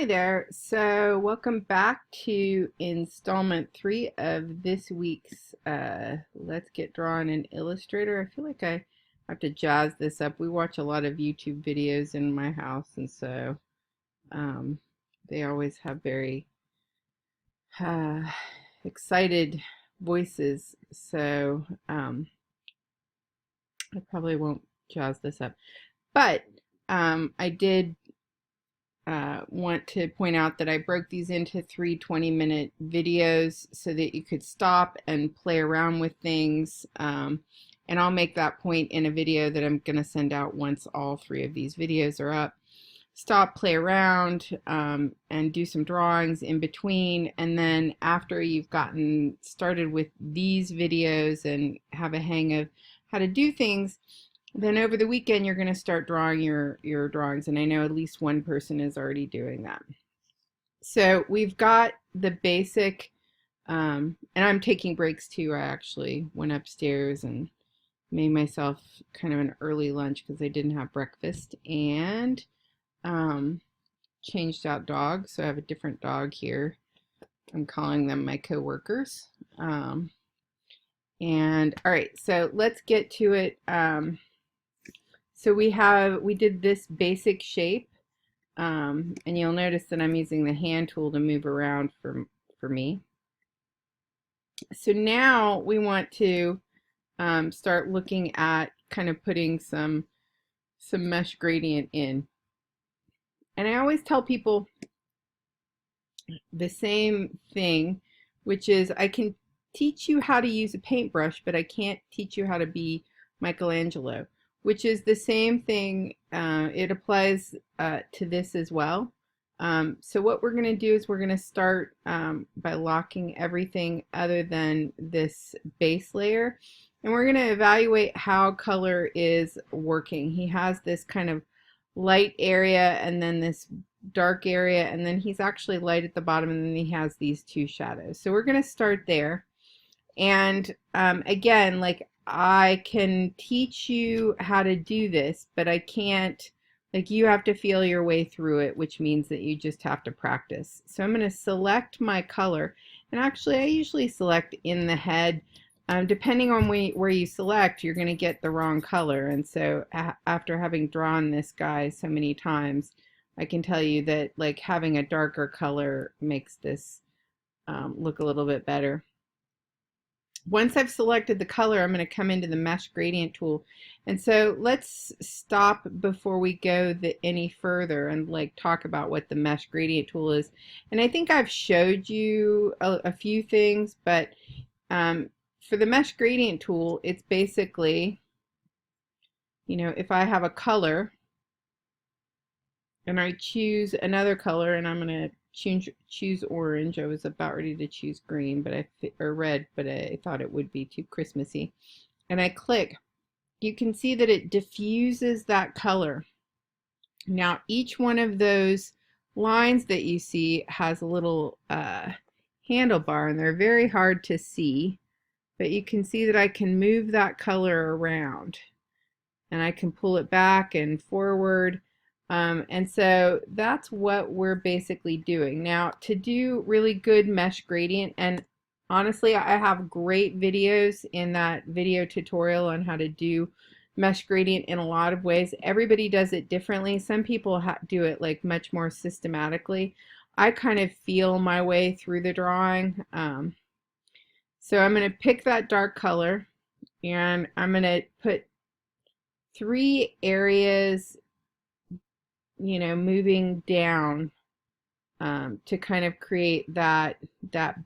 Hi there. So welcome back to installment 3 of this week's Let's Get Drawn in Illustrator. I feel like I have to jazz this up. We watch a lot of YouTube videos in my house, and so they always have very uh, excited voices. So I probably won't jazz this up. But I did want to point out that I broke these into 3 20-minute videos so that you could stop and play around with things. And I'll make that point in a video that I'm going to send out once all 3 of these videos are up. Stop, play around, and do some drawings in between. And then after you've gotten started with these videos and have a hang of how to do things, then over the weekend you're going to start drawing your drawings, and I know at least one person is already doing that. So we've got the basic, and I'm taking breaks too. I actually went upstairs and made myself kind of an early lunch because I didn't have breakfast, and changed out dogs. So I have a different dog here. I'm calling them my coworkers. And all right, so let's get to it. So we did this basic shape, and you'll notice that I'm using the hand tool to move around for me. So now we want to start looking at kind of putting some mesh gradient in. And I always tell people the same thing, which is I can teach you how to use a paintbrush, but I can't teach you how to be Michelangelo, which is the same thing. It applies to this as well. So what we're going to do is we're going to start by locking everything other than this base layer, and we're going to evaluate how color is working. He has this kind of light area and then this dark area, and then he's actually light at the bottom, and then he has these 2 shadows. So we're going to start there. And again, like, I can teach you how to do this, but I can't, like, you have to feel your way through it, which means that you just have to practice. So I'm going to select my color, and actually I usually select in the head. Depending on where you select, you're going to get the wrong color. And so after having drawn this guy so many times, I can tell you that, like, having a darker color makes this look a little bit better. Once I've selected the color, I'm going to come into the mesh gradient tool. And so let's stop before we go any further and like talk about what the mesh gradient tool is. And I think I've showed you a few things, but for the mesh gradient tool, it's basically, you know, if I have a color and I choose another color, and I'm going to choose orange. I was about ready to choose green, or red, but I thought it would be too Christmassy. And I click. You can see that it diffuses that color. Now each one of those lines that you see has a little handlebar, and they're very hard to see, but you can see that I can move that color around, and I can pull it back and forward. And so that's what we're basically doing. Now, to do really good mesh gradient, and honestly, I have great videos in that video tutorial on how to do mesh gradient in a lot of ways. Everybody does it differently. Some people do it like much more systematically. I kind of feel my way through the drawing. So I'm going to pick that dark color, and I'm going to put 3 areas, you know, moving down to kind of create that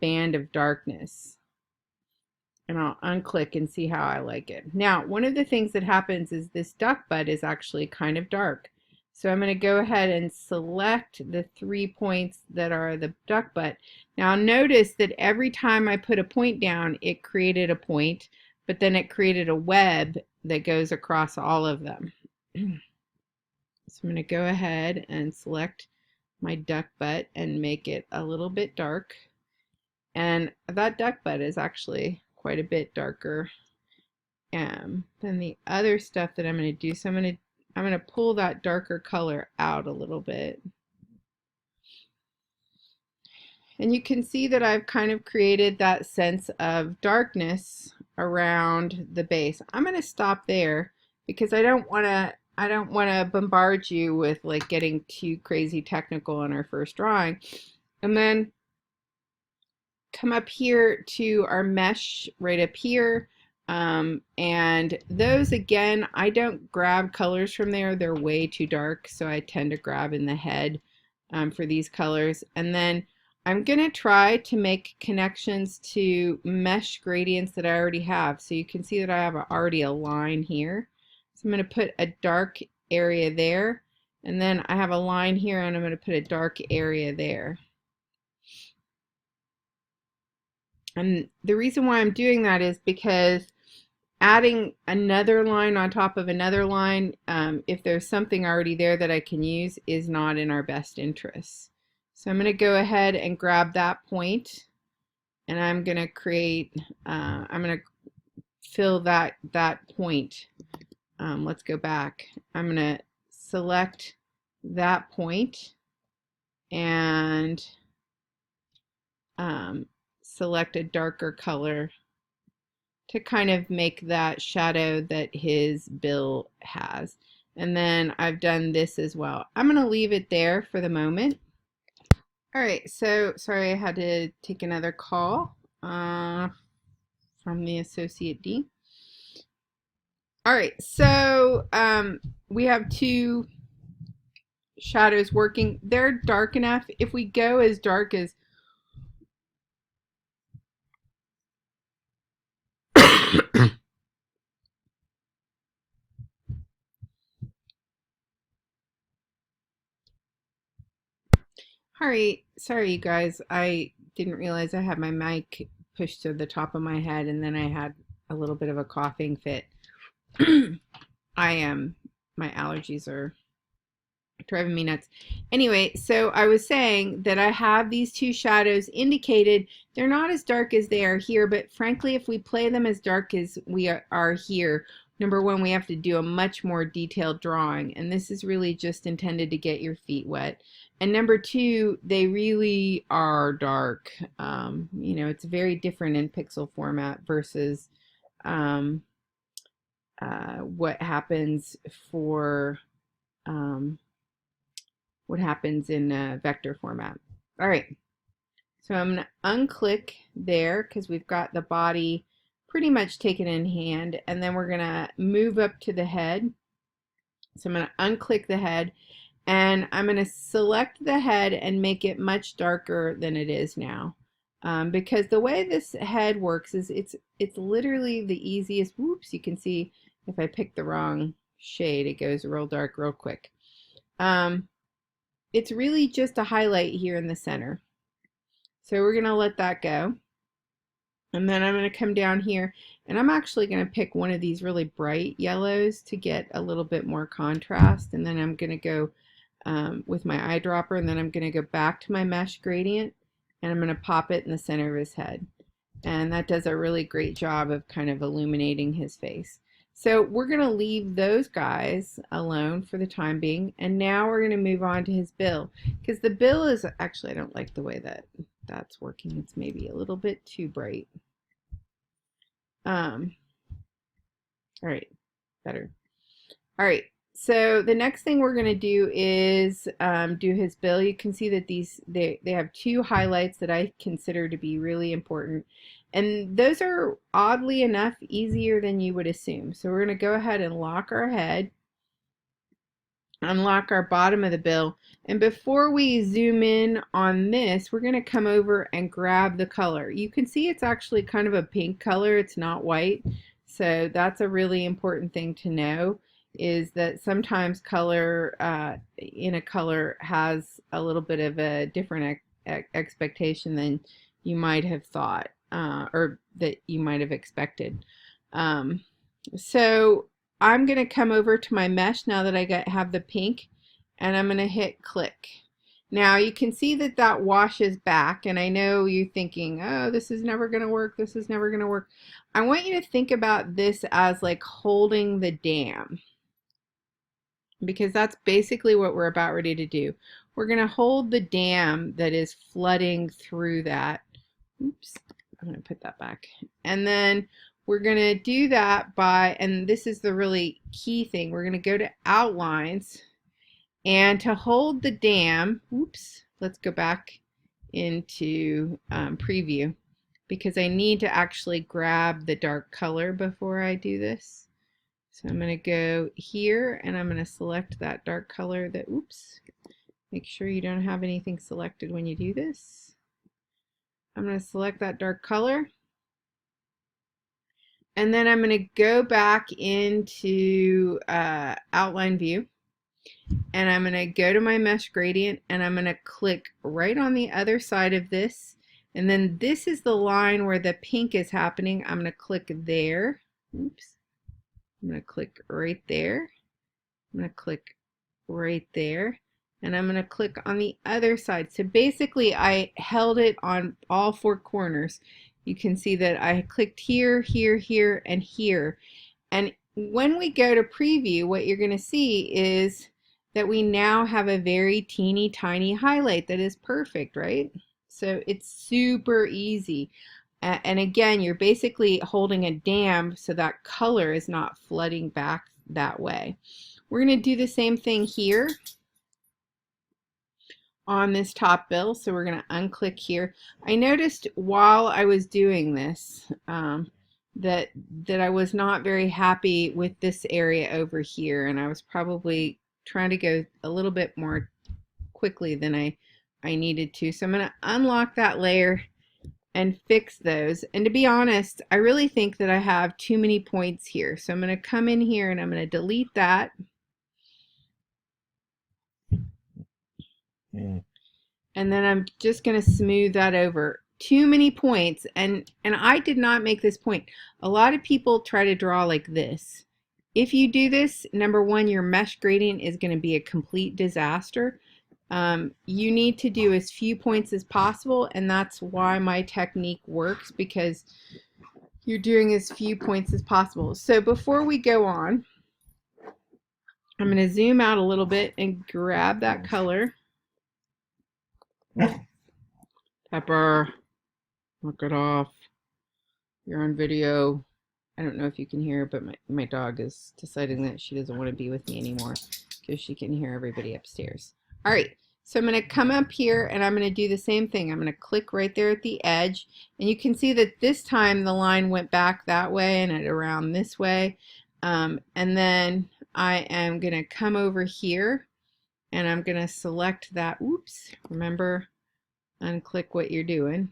band of darkness. And I'll unclick and see how I like it. Now, one of the things that happens is this duck butt is actually kind of dark. So I'm going to go ahead and select the 3 points that are the duck butt. Now notice that every time I put a point down, it created a point, but then it created a web that goes across all of them. So I'm going to go ahead and select my duck butt and make it a little bit dark. And that duck butt is actually quite a bit darker than the other stuff that I'm going to do. So I'm going to pull that darker color out a little bit. And you can see that I've kind of created that sense of darkness around the base. I'm going to stop there because I don't want to bombard you with like getting too crazy technical on our first drawing. And then come up here to our mesh right up here. And those, again, I don't grab colors from there. They're way too dark, so I tend to grab in the head for these colors. And then I'm going to try to make connections to mesh gradients that I already have. So you can see that I have already a line here. So I'm going to put a dark area there, and then I have a line here, and I'm going to put a dark area there. And the reason why I'm doing that is because adding another line on top of another line, if there's something already there that I can use, is not in our best interest. So I'm going to go ahead and grab that point, and I'm going to create, I'm going to fill that point. Let's go back. I'm going to select that point and select a darker color to kind of make that shadow that his bill has. And then I've done this as well. I'm going to leave it there for the moment. All right, so sorry I had to take another call from the Associate Dean. All right, so we have two shadows working. They're dark enough. If we go as dark as All right, sorry you guys, I didn't realize I had my mic pushed to the top of my head, and then I had a little bit of a coughing fit. My allergies are driving me nuts. Anyway, so I was saying that I have these two shadows indicated. They're not as dark as they are here, but frankly, if we play them as dark as we are here, number one, we have to do a much more detailed drawing, and this is really just intended to get your feet wet. And number two, they really are dark. You know, it's very different in pixel format versus what happens for what happens in vector format. All right, so I'm going to unclick there because we've got the body pretty much taken in hand, and then we're going to move up to the head. So I'm going to unclick the head, and I'm going to select the head and make it much darker than it is now. Because the way this head works is it's literally the easiest. Whoops, you can see if I pick the wrong shade, it goes real dark real quick. It's really just a highlight here in the center. So we're going to let that go. And then I'm going to come down here, and I'm actually going to pick one of these really bright yellows to get a little bit more contrast. And then I'm going to go with my eyedropper, and then I'm going to go back to my mesh gradient, and I'm going to pop it in the center of his head. And that does a really great job of kind of illuminating his face. So we're going to leave those guys alone for the time being, and now we're going to move on to his bill, because the bill is actually, I don't like the way that that's working. It's maybe a little bit too bright. All right, better. All right, so the next thing we're going to do is do his bill. You can see that they have two highlights that I consider to be really important, and those are oddly enough easier than you would assume. So we're going to go ahead and lock our head, unlock our bottom of the bill, and before we zoom in on this, we're going to come over and grab the color. You can see it's actually kind of a pink color, it's not white, so that's a really important thing to know, is that sometimes color in a color has a little bit of a different expectation than you might have thought or that you might have expected. So I'm going to come over to my mesh now that I have the pink, and I'm going to hit click. Now you can see that that washes back, and I know you're thinking, oh, this is never going to work, this is never going to work. I want you to think about this as like holding the dam. because that's basically what we're about ready to do. We're going to hold the dam that is flooding through that. Oops, I'm going to put that back. And then we're going to do that by, and this is the really key thing, we're going to go to outlines, and to hold the dam, oops, let's go back into preview, because I need to actually grab the dark color before I do this. So I'm going to go here and I'm going to select that dark color that, oops, make sure you don't have anything selected when you do this. I'm going to select that dark color. And then I'm going to go back into outline view. And I'm going to go to my mesh gradient and I'm going to click right on the other side of this. And then this is the line where the pink is happening. I'm going to click there. Oops. I'm going to click right there. I'm going to click right there. And I'm going to click on the other side. So basically I held it on all four corners. You can see that I clicked here, here, here, and here. And when we go to preview, what you're going to see is that we now have a very teeny tiny highlight that is perfect, right? So it's super easy. And again, you're basically holding a dam so that color is not flooding back that way. We're going to do the same thing here on this top bill. So we're going to unclick here. I noticed while I was doing this that I was not very happy with this area over here, and I was probably trying to go a little bit more quickly than I needed to. So I'm going to unlock that layer and fix those. And to be honest, I really think that I have too many points here. So I'm going to come in here and I'm going to delete that. And then I'm just going to smooth that over. Too many points, and I did not make this point. A lot of people try to draw like this. If you do this, number one, your mesh gradient is going to be a complete disaster. You need to do as few points as possible, and that's why my technique works, because you're doing as few points as possible. So before we go on, I'm going to zoom out a little bit and grab that color. Pepper, knock it off. You're on video. I don't know if you can hear, but my dog is deciding that she doesn't want to be with me anymore because she can hear everybody upstairs. All right, so I'm going to come up here and I'm going to do the same thing. I'm going to click right there at the edge, and you can see that this time the line went back that way and it around this way. And then I am going to come over here and I'm going to select that. Oops, remember, unclick what you're doing.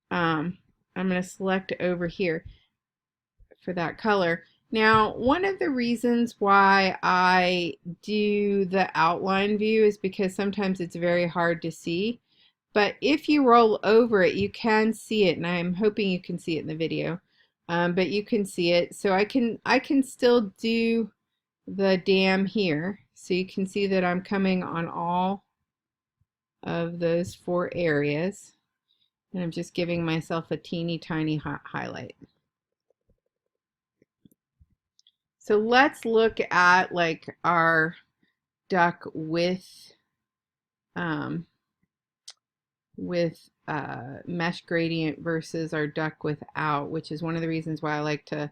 I'm going to select over here for that color. Now, one of the reasons why I do the outline view is because sometimes it's very hard to see. But if you roll over it, you can see it, and I'm hoping you can see it in the video. But you can see it. So I can still do the dam here. So you can see that I'm coming on all of those four areas. And I'm just giving myself a teeny tiny highlight. So let's look at like our duck with mesh gradient versus our duck without, which is one of the reasons why I like to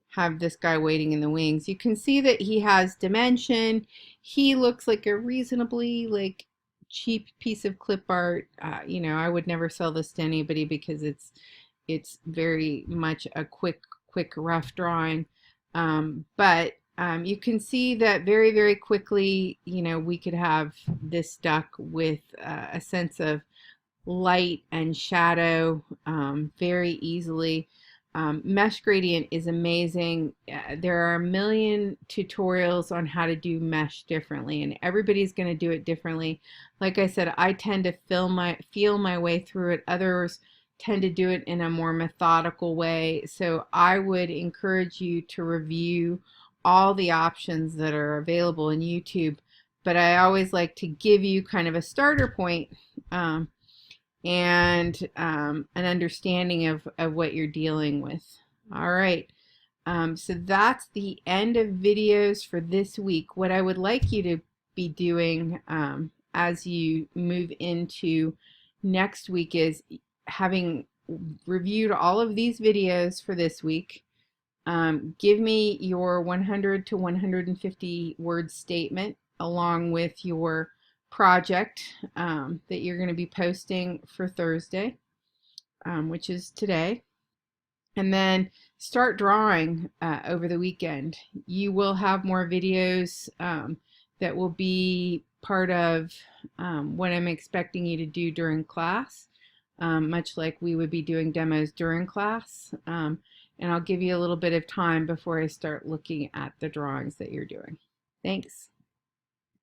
have this guy waiting in the wings. You can see that he has dimension. He looks like a reasonably like cheap piece of clip art. You know, I would never sell this to anybody because it's very much a quick rough drawing. But you can see that very, very quickly, you know, we could have this duck with a sense of light and shadow very easily. Mesh gradient is amazing. There are a million tutorials on how to do mesh differently, and everybody's going to do it differently. Like I said, I tend to feel my way through it. Others tend to do it in a more methodical way. So I would encourage you to review all the options that are available in YouTube. But I always like to give you kind of a starter point and an understanding of what you're dealing with. All right. So that's the end of videos for this week. What I would like you to be doing as you move into next week is having reviewed all of these videos for this week. Give me your 100 to 150 word statement along with your project that you're going to be posting for Thursday, which is today. And then start drawing over the weekend. You will have more videos that will be part of what I'm expecting you to do during class, much like we would be doing demos during class. And I'll give you a little bit of time before I start looking at the drawings that you're doing. Thanks.